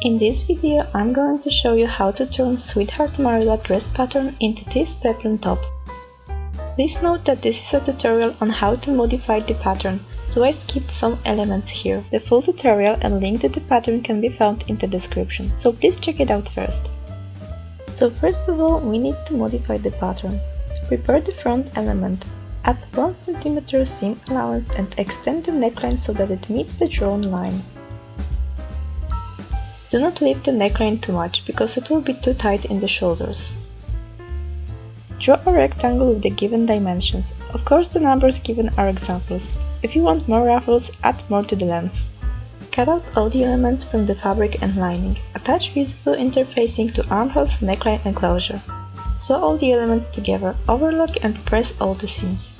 In this video, I'm going to show you how to turn Sweetheart Marilla dress pattern into this peplum top. Please note that this is a tutorial on how to modify the pattern, so I skipped some elements here. The full tutorial and link to the pattern can be found in the description, so please check it out first. So first of all, we need to modify the pattern. Prepare the front element. Add 1 cm seam allowance and extend the neckline so that it meets the drawn line. Do not lift the neckline too much, because it will be too tight in the shoulders. Draw a rectangle with the given dimensions. Of course, the numbers given are examples. If you want more ruffles, add more to the length. Cut out all the elements from the fabric and lining. Attach visible interfacing to armholes, neckline and closure. Sew all the elements together, overlock and press all the seams.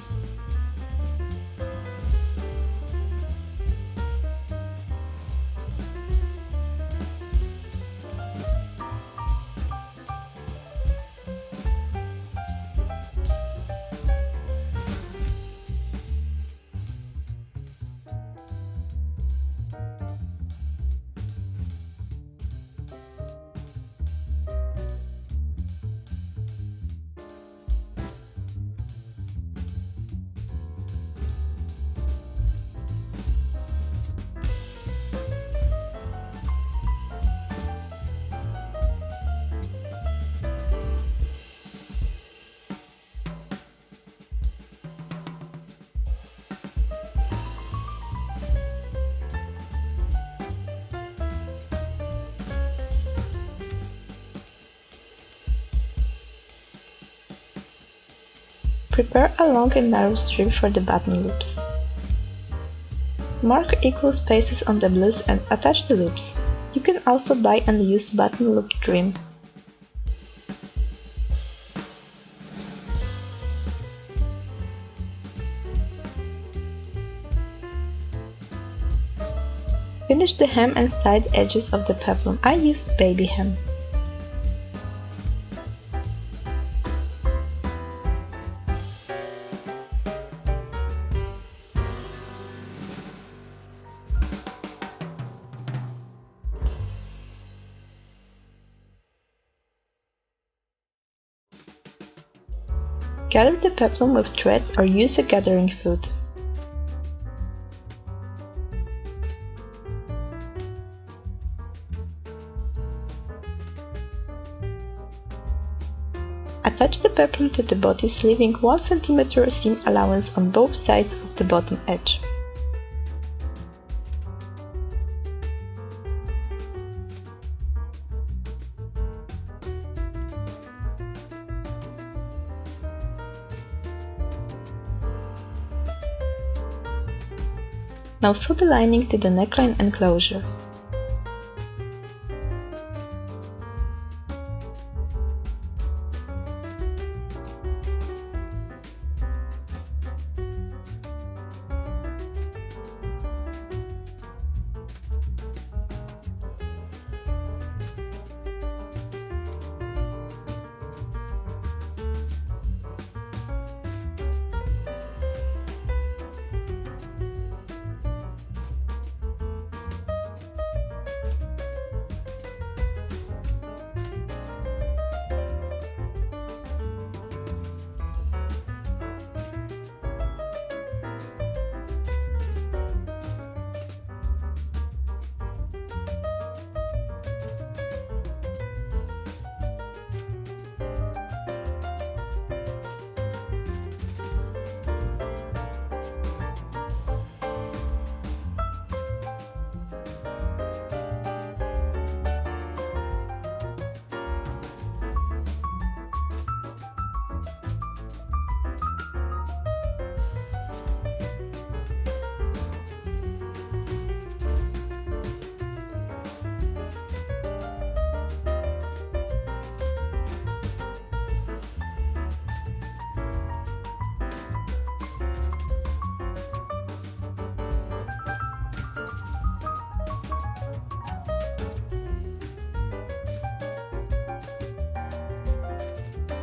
Prepare a long and narrow strip for the button loops. Mark equal spaces on the blues and attach the loops. You can also buy and use button loop trim. Finish the hem and side edges of the peplum. I used baby hem. Gather the peplum with threads or use a gathering foot. Attach the peplum to the bodice, leaving 1 cm seam allowance on both sides of the bottom edge. Now sew the lining to the neckline and closure.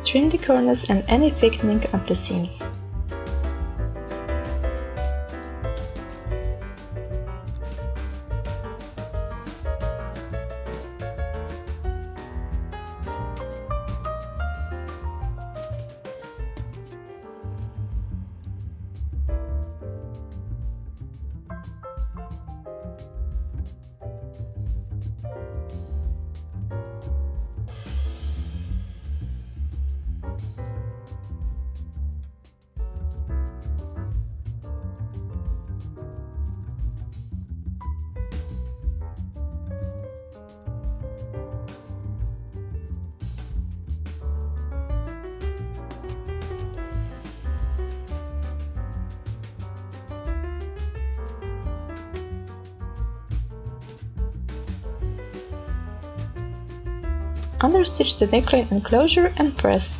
Trim the corners and any thickening at the seams. Understitch the neckline enclosure and press.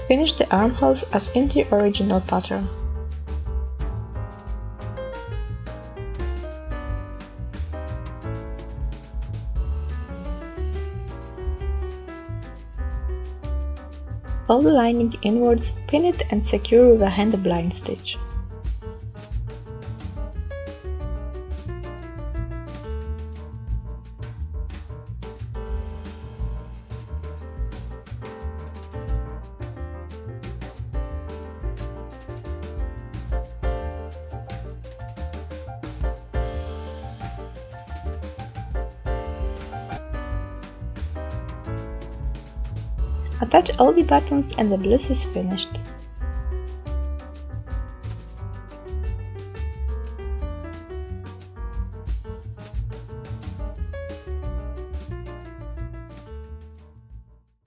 Finish the armholes as in the original pattern. Fold the lining inwards, pin it and secure with a hand blind stitch. Attach all the buttons and the blouse is finished.